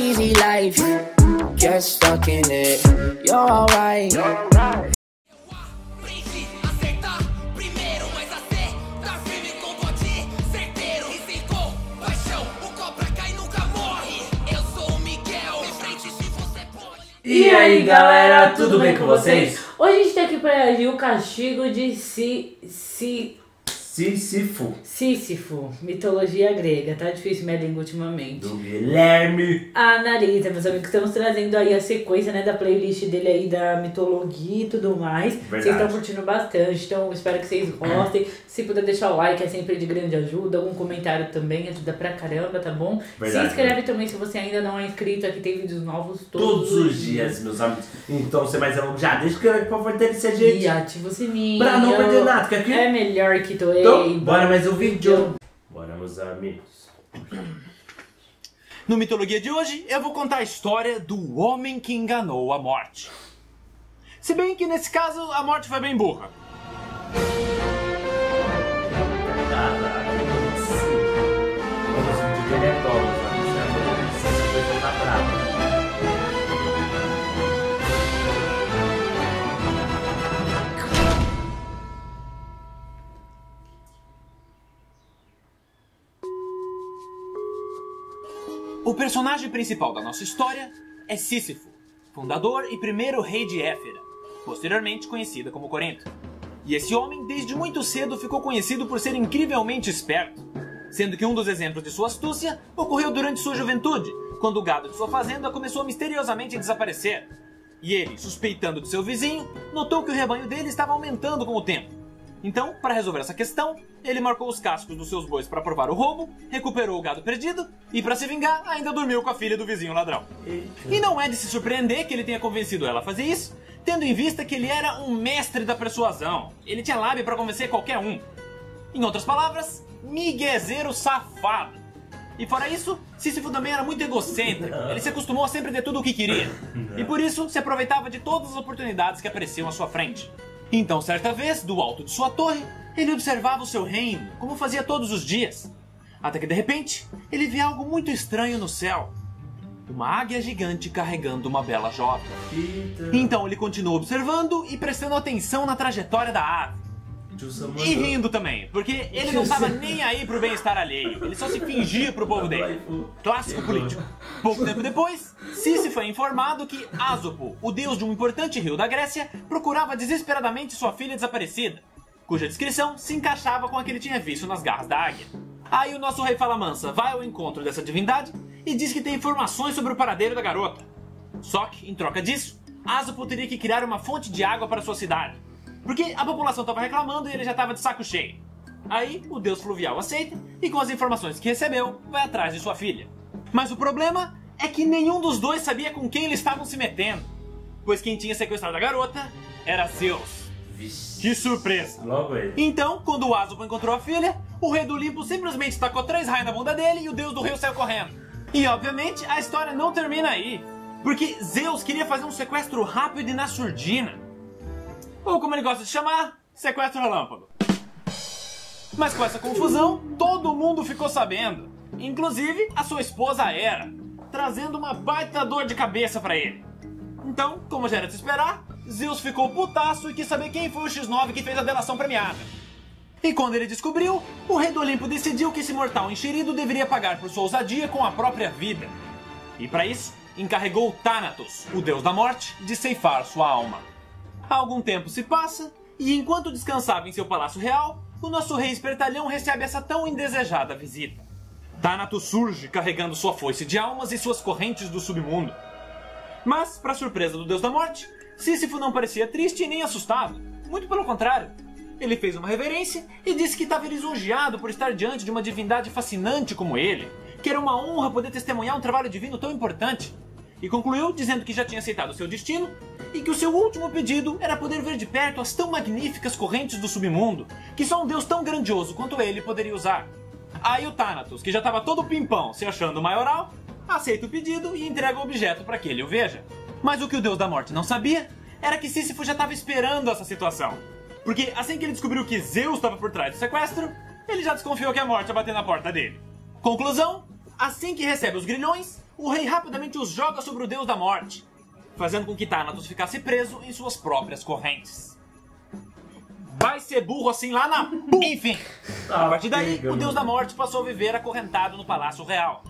easy life. Get stuck in it. You're alright. E aí galera, tudo bem com vocês? Hoje a gente tá aqui pra reagir o castigo de Sísifo, mitologia grega. Tá difícil minha língua ultimamente. Do Guilherme Analisa, meus amigos, estamos trazendo aí a sequência, né, da playlist dele aí da mitologia e tudo mais. Verdade. Vocês estão curtindo bastante, então espero que vocês gostem. Se puder deixar o like, é sempre de grande ajuda. Algum comentário também ajuda pra caramba, tá bom? Verdade. Se inscreve também se você ainda não é inscrito. Aqui tem vídeos novos todos os dias, meus amigos. Então, você mais não já deixa o like pra fortalecer a gente. E ativa o sininho. Pra não perder nada, quer que? É melhor que tu. Então, bora mais um vídeo. Bora, meus amigos. No Mitologia de hoje, eu vou contar a história do homem que enganou a morte. Se bem que nesse caso, a morte foi bem burra. O personagem principal da nossa história é Sísifo, fundador e primeiro rei de Éfera, posteriormente conhecida como Corinto. E esse homem, desde muito cedo, ficou conhecido por ser incrivelmente esperto, sendo que um dos exemplos de sua astúcia ocorreu durante sua juventude, quando o gado de sua fazenda começou a misteriosamente desaparecer. E ele, suspeitando de seu vizinho, notou que o rebanho dele estava aumentando com o tempo. Então, para resolver essa questão, ele marcou os cascos dos seus bois para provar o roubo, recuperou o gado perdido e, para se vingar, ainda dormiu com a filha do vizinho ladrão. E não é de se surpreender que ele tenha convencido ela a fazer isso, tendo em vista que ele era um mestre da persuasão. Ele tinha lábia para convencer qualquer um. Em outras palavras, miguezeiro safado. E fora isso, Sísifo também era muito egocêntrico. Ele se acostumou a sempre ter tudo o que queria. E por isso, se aproveitava de todas as oportunidades que apareciam à sua frente. Então, certa vez, do alto de sua torre, ele observava o seu reino, como fazia todos os dias. Até que, de repente, ele via algo muito estranho no céu. Uma águia gigante carregando uma bela jovem. Então ele continuou observando e prestando atenção na trajetória da ave. E rindo também, porque ele não estava nem aí pro bem-estar alheio. Ele só se fingia pro povo dele. Clássico político. Pouco tempo depois, Sísifo foi informado que Ásopo, o deus de um importante rio da Grécia, procurava desesperadamente sua filha desaparecida, cuja descrição se encaixava com a que ele tinha visto nas garras da águia. Aí o nosso rei Fala Mansa vai ao encontro dessa divindade e diz que tem informações sobre o paradeiro da garota. Só que, em troca disso, Ásopo teria que criar uma fonte de água para sua cidade, porque a população estava reclamando e ele já estava de saco cheio. Aí o deus fluvial aceita e, com as informações que recebeu, vai atrás de sua filha. Mas o problema é que nenhum dos dois sabia com quem eles estavam se metendo, pois quem tinha sequestrado a garota era Zeus. Que surpresa! Logo ele. Então, quando o Ásopo encontrou a filha, o rei do Olimpo simplesmente tacou 3 raios na bunda dele e o deus do rio saiu correndo. E, obviamente, a história não termina aí, porque Zeus queria fazer um sequestro rápido e na surdina. Ou como ele gosta de chamar, sequestro relâmpago. Mas com essa confusão, todo mundo ficou sabendo, inclusive a sua esposa Hera, trazendo uma baita dor de cabeça pra ele. Então, como já era de se esperar, Zeus ficou putaço e quis saber quem foi o X9 que fez a delação premiada. E quando ele descobriu, o rei do Olimpo decidiu que esse mortal enxerido deveria pagar por sua ousadia com a própria vida. E para isso, encarregou Thanatos, o deus da morte, de ceifar sua alma. Algum tempo se passa, e enquanto descansava em seu palácio real, o nosso rei espertalhão recebe essa tão indesejada visita. Thanatos surge carregando sua foice de almas e suas correntes do submundo. Mas, para surpresa do deus da morte, Sísifo não parecia triste e nem assustado. Muito pelo contrário. Ele fez uma reverência e disse que estava lisonjeado por estar diante de uma divindade fascinante como ele, que era uma honra poder testemunhar um trabalho divino tão importante. E concluiu dizendo que já tinha aceitado o seu destino e que o seu último pedido era poder ver de perto as tão magníficas correntes do submundo, que só um deus tão grandioso quanto ele poderia usar. Aí o Thanatos, que já estava todo pimpão se achando maioral, aceita o pedido e entrega o objeto para que ele o veja. Mas o que o deus da morte não sabia era que Sísifo já estava esperando essa situação. Porque assim que ele descobriu que Zeus estava por trás do sequestro, ele já desconfiou que a morte ia bater na porta dele. Conclusão, assim que recebe os grilhões, o rei rapidamente os joga sobre o deus da morte, fazendo com que Thanatos ficasse preso em suas próprias correntes. Vai ser burro assim lá na... Enfim, a partir daí, o deus da morte passou a viver acorrentado no Palácio Real.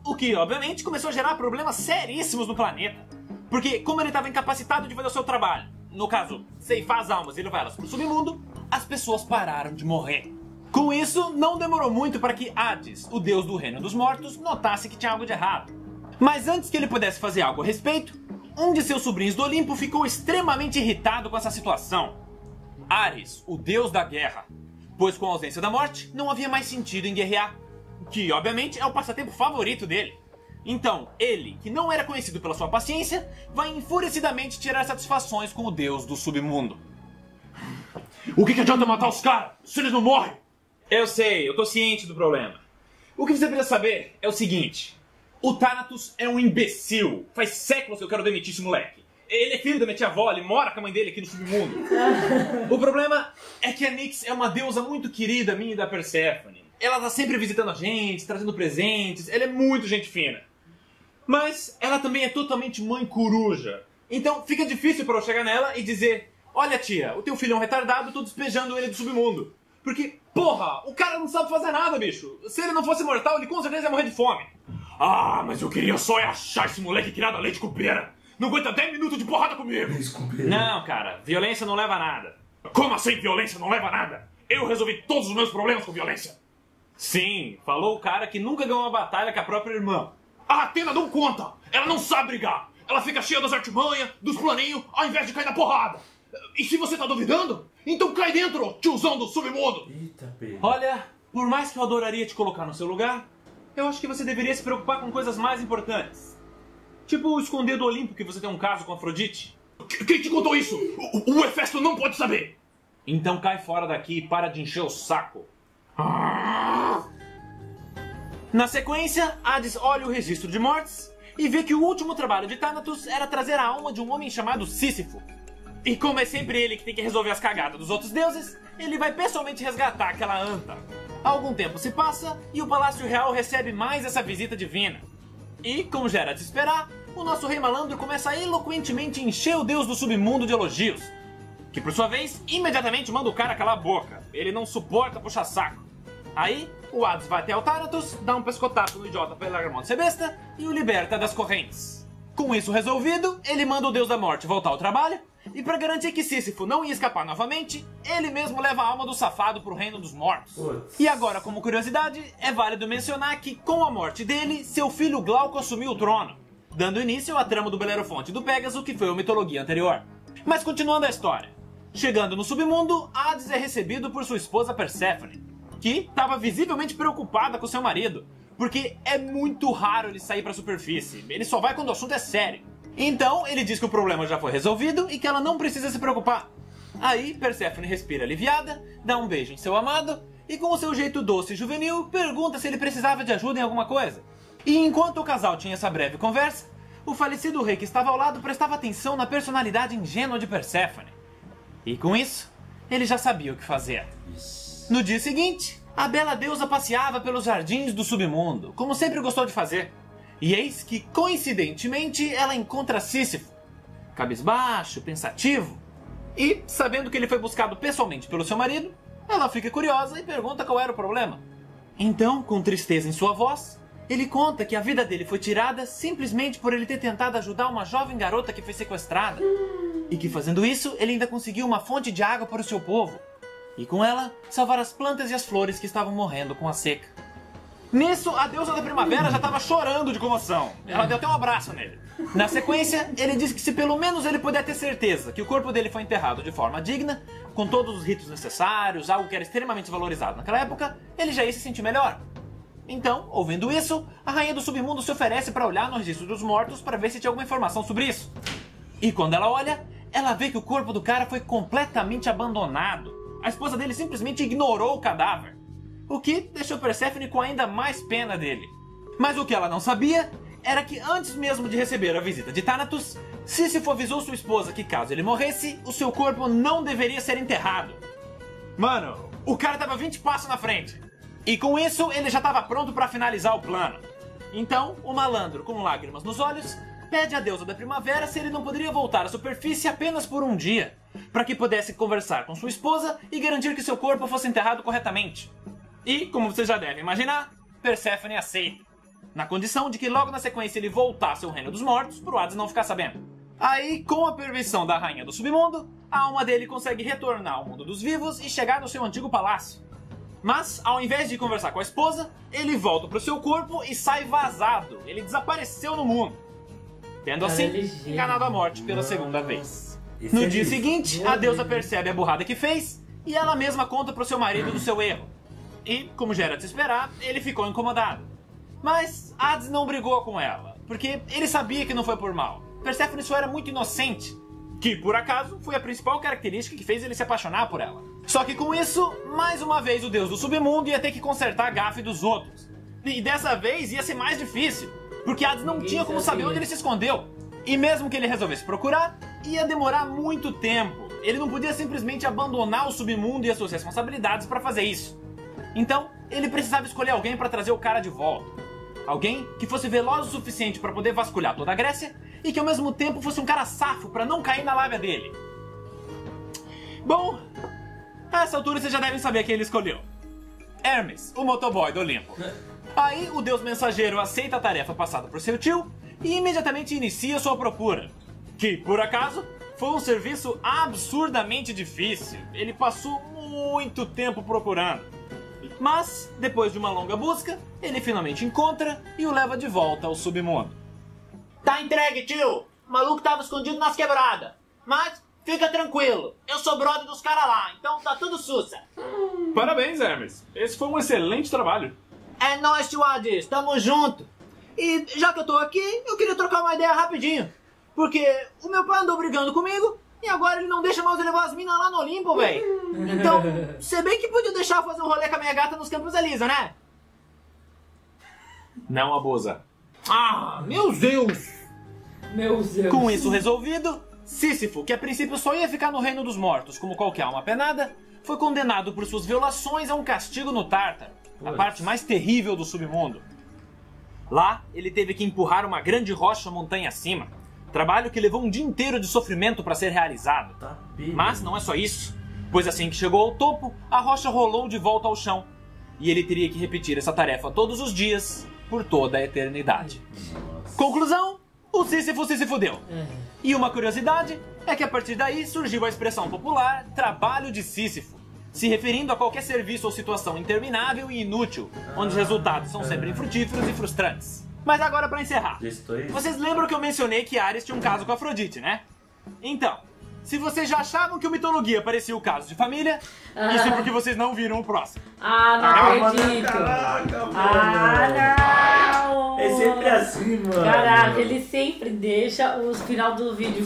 O que, obviamente, começou a gerar problemas seríssimos no planeta. Porque, como ele estava incapacitado de fazer o seu trabalho, no caso, ceifar as almas e levar elas pro submundo, as pessoas pararam de morrer. Com isso, não demorou muito para que Hades, o deus do reino dos mortos, notasse que tinha algo de errado. Mas antes que ele pudesse fazer algo a respeito, um de seus sobrinhos do Olimpo ficou extremamente irritado com essa situação. Ares, o deus da guerra, pois com a ausência da morte, não havia mais sentido em guerrear, que obviamente é o passatempo favorito dele. Então, ele, que não era conhecido pela sua paciência, vai enfurecidamente tirar satisfações com o deus do submundo. O que adianta matar os caras se eles não morrem? Eu sei, eu tô ciente do problema. O que você precisa saber é o seguinte: o Thanatos é um imbecil. Faz séculos que eu quero demitir esse moleque. Ele é filho da minha tia-avó, ele mora com a mãe dele aqui no submundo. O problema é que a Nyx é uma deusa muito querida minha e da Perséfone. Ela tá sempre visitando a gente, trazendo presentes, ela é muito gente fina. Mas ela também é totalmente mãe coruja. Então fica difícil pra eu chegar nela e dizer: olha tia, o teu filho é um retardado, tô despejando ele do submundo. Porque, porra, o cara não sabe fazer nada, bicho. Se ele não fosse mortal, ele com certeza ia morrer de fome. Ah, mas eu queria só achar esse moleque criado a leite com pera. Não aguenta 10 minutos de porrada comigo. Não, cara, violência não leva a nada. Como assim violência não leva a nada? Eu resolvi todos os meus problemas com violência. Sim, falou o cara que nunca ganhou uma batalha com a própria irmã. A Athena não conta, ela não sabe brigar. Ela fica cheia das artimanhas, dos planinhos, ao invés de cair na porrada. E se você tá duvidando, então cai dentro, tiozão do submundo. Eita, Pedro. Olha, por mais que eu adoraria te colocar no seu lugar, eu acho que você deveria se preocupar com coisas mais importantes. Tipo esconder do Olimpo que você tem um caso com Afrodite. Quem te contou isso? O Hefesto não pode saber. Então cai fora daqui e para de encher o saco. Na sequência, Hades olha o registro de mortes e vê que o último trabalho de Thanatos era trazer a alma de um homem chamado Sísifo. E como é sempre ele que tem que resolver as cagadas dos outros deuses, ele vai pessoalmente resgatar aquela anta. Algum tempo se passa e o Palácio Real recebe mais essa visita divina. E, como já era de esperar, o nosso rei malandro começa a eloquentemente encher o deus do submundo de elogios, que por sua vez, imediatamente manda o cara calar a boca. Ele não suporta puxar saco. Aí, o Hades vai até o Thanatos, dá um pescotapo no idiota pra ele largar a mão de ser besta e o liberta das correntes. Com isso resolvido, ele manda o deus da morte voltar ao trabalho e pra garantir que Sísifo não ia escapar novamente, ele mesmo leva a alma do safado pro reino dos mortos. Putz. E agora, como curiosidade, é válido mencionar que com a morte dele, seu filho Glauco assumiu o trono, dando início à trama do Belerofonte e do Pégaso, que foi a mitologia anterior. Mas continuando a história, chegando no submundo, Hades é recebido por sua esposa Perséfone, que estava visivelmente preocupada com seu marido, porque é muito raro ele sair para a superfície, ele só vai quando o assunto é sério. Então ele diz que o problema já foi resolvido e que ela não precisa se preocupar. Aí Perséfone respira aliviada, dá um beijo em seu amado e com o seu jeito doce e juvenil pergunta se ele precisava de ajuda em alguma coisa. E enquanto o casal tinha essa breve conversa, o falecido rei que estava ao lado prestava atenção na personalidade ingênua de Perséfone. E com isso, ele já sabia o que fazer. No dia seguinte, a bela deusa passeava pelos jardins do submundo, como sempre gostou de fazer. E eis que, coincidentemente, ela encontra Sísifo, cabisbaixo, pensativo. E, sabendo que ele foi buscado pessoalmente pelo seu marido, ela fica curiosa e pergunta qual era o problema. Então, com tristeza em sua voz, ele conta que a vida dele foi tirada simplesmente por ele ter tentado ajudar uma jovem garota que foi sequestrada. E que fazendo isso, ele ainda conseguiu uma fonte de água para o seu povo. E com ela, salvar as plantas e as flores que estavam morrendo com a seca. Nisso, a deusa da primavera já estava chorando de comoção. Ela deu até um abraço nele. Na sequência, ele disse que se pelo menos ele puder ter certeza que o corpo dele foi enterrado de forma digna, com todos os ritos necessários, algo que era extremamente valorizado naquela época, ele já ia se sentir melhor. Então, ouvindo isso, a rainha do submundo se oferece para olhar no registro dos mortos para ver se tinha alguma informação sobre isso. E quando ela olha, ela vê que o corpo do cara foi completamente abandonado. A esposa dele simplesmente ignorou o cadáver, o que deixou Perséfone com ainda mais pena dele. Mas o que ela não sabia era que antes mesmo de receber a visita de Thanatos, Sísifo avisou sua esposa que caso ele morresse, o seu corpo não deveria ser enterrado. Mano, o cara tava 20 passos na frente. E com isso, ele já estava pronto para finalizar o plano. Então, o malandro, com lágrimas nos olhos, pede à deusa da primavera se ele não poderia voltar à superfície apenas por um dia, para que pudesse conversar com sua esposa e garantir que seu corpo fosse enterrado corretamente. E, como você já deve imaginar, Perséfone aceita, na condição de que logo na sequência ele voltasse ao reino dos mortos, pro Hades não ficar sabendo. Aí, com a permissão da rainha do submundo, a alma dele consegue retornar ao mundo dos vivos e chegar no seu antigo palácio. Mas, ao invés de conversar com a esposa, ele volta pro seu corpo e sai vazado. Ele desapareceu no mundo. Tendo assim, enganado a morte pela segunda vez. No dia seguinte, a deusa percebe a burrada que fez e ela mesma conta pro seu marido do seu erro. E, como já era de se esperar, ele ficou incomodado. Mas Hades não brigou com ela, porque ele sabia que não foi por mal. Perséfone só era muito inocente, que por acaso foi a principal característica que fez ele se apaixonar por ela. Só que com isso, mais uma vez o deus do submundo ia ter que consertar a gafe dos outros. E dessa vez ia ser mais difícil, porque Hades não tinha como saber onde ele se escondeu. E mesmo que ele resolvesse procurar, ia demorar muito tempo. Ele não podia simplesmente abandonar o submundo e as suas responsabilidades para fazer isso. Então, ele precisava escolher alguém para trazer o cara de volta. Alguém que fosse veloz o suficiente para poder vasculhar toda a Grécia e que ao mesmo tempo fosse um cara safo para não cair na lábia dele. Bom, a essa altura vocês já devem saber quem ele escolheu. Hermes, o motoboy do Olimpo. Aí o deus mensageiro aceita a tarefa passada por seu tio e imediatamente inicia sua procura. Que, por acaso, foi um serviço absurdamente difícil. Ele passou muito tempo procurando. Mas, depois de uma longa busca, ele finalmente encontra e o leva de volta ao submundo. Tá entregue, tio! O maluco tava escondido nas quebradas. Mas, fica tranquilo, eu sou brother dos caras lá, então tá tudo sussa. Parabéns, Hermes. Esse foi um excelente trabalho. É nóis, tio Hades, tamo junto. E já que eu tô aqui, eu queria trocar uma ideia rapidinho. Porque o meu pai andou brigando comigo e agora ele não deixa mais eu levar as minas lá no Olimpo, velho. Então, você bem que podia deixar eu fazer um rolê com a minha gata nos Campos Elisa, né? Não abusa. Ah, meu Deus! Meu Deus. Com isso resolvido, Sísifo, que a princípio só ia ficar no reino dos mortos como qualquer alma penada, foi condenado por suas violações a um castigo no Tártaro, a parte mais terrível do submundo. Lá, ele teve que empurrar uma grande rocha montanha acima, trabalho que levou um dia inteiro de sofrimento para ser realizado. Mas não é só isso, pois assim que chegou ao topo, a rocha rolou de volta ao chão, e ele teria que repetir essa tarefa todos os dias, por toda a eternidade. Conclusão, o Sísifo se fudeu. E uma curiosidade é que a partir daí surgiu a expressão popular trabalho de Sísifo, se referindo a qualquer serviço ou situação interminável e inútil, onde os resultados são sempre infrutíferos e frustrantes. Mas agora pra encerrar, vocês lembram que eu mencionei que Ares tinha um caso com Afrodite, né? Então, se vocês já achavam que o Mitologia parecia o caso de família, isso é porque vocês não viram o próximo. Ah, não acredito. Não. É sempre assim, mano. Caraca, ele sempre deixa o final do vídeo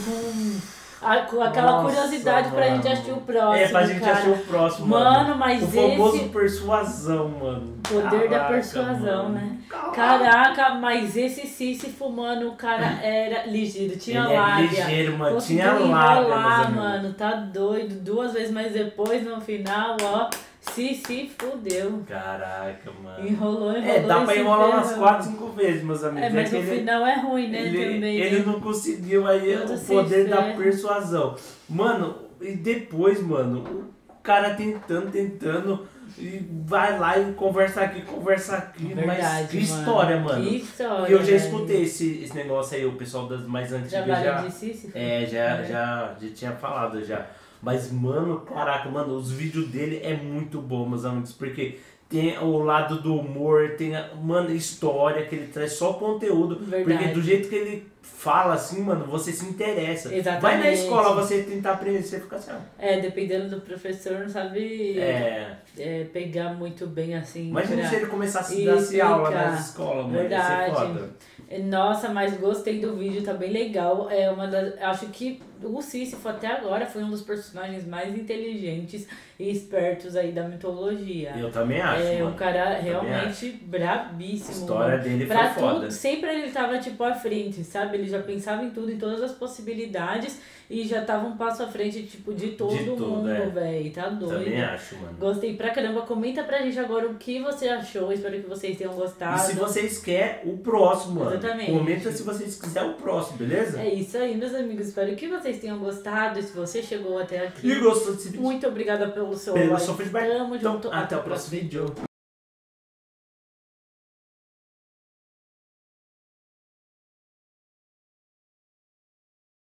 com aquela curiosidade pra gente assistir o próximo. É, pra gente assistir o próximo, mano. Mas o famoso esse persuasão, mano. Poder da persuasão, mano, né? Caraca, mas esse Sísifo, mano, o cara era ligeiro, tinha lábia. Ligeiro, mano, conseguiu tinha lábia, enrolar, mano, tá doido. 2 vezes mais depois, no final, ó, se fudeu. Caraca, mano. Enrolou. Dá pra enrolar umas 4, 5 vezes, meus amigos. Mas o final é ruim, né, também. Ele não conseguiu aí o poder da persuasão. Mano, e depois, mano, o cara tentando, e vai lá e conversa aqui. Verdade, mas que história, mano. Que história. E eu já escutei esse negócio aí, o pessoal das mais antigas já. De Sísifo? Já tinha falado já. Mas, mano, caraca, mano, os vídeos dele é muito bom, meus amigos, porque tem o lado do humor, tem, mano, história, que ele traz só conteúdo. Verdade. Porque do jeito que ele fala, assim, mano, você se interessa. Exatamente. Vai na escola, você tentar aprender, você fica assim, ó. Dependendo do professor, não sabe pegar muito bem, assim. Imagina se ele começasse a dar aula nas escolas, mano. Verdade. Ia ser foda. Nossa, mas gostei do vídeo, tá bem legal. Acho que o Sísifo até agora foi um dos personagens mais inteligentes e espertos aí da mitologia. Eu também acho, É mano. um cara Eu realmente brabíssimo. A história mano. dele foi Pra foda. tudo, sempre ele tava tipo à frente, sabe? Ele já pensava em tudo, em todas as possibilidades e já tava um passo à frente, tipo, de todo tudo, mundo, velho. Tá doido. Também acho, mano. Gostei pra caramba. Comenta pra gente agora o que você achou. Espero que vocês tenham gostado. E se vocês querem o próximo, mano. Exatamente. Comenta se vocês quiserem o próximo, beleza? É isso aí, meus amigos. Espero que vocês tenham gostado. E se você chegou até aqui, E gostou desse vídeo? muito obrigada pelo seu Pelo like. seu feedback. Tamo Então, junto. até o próximo vídeo.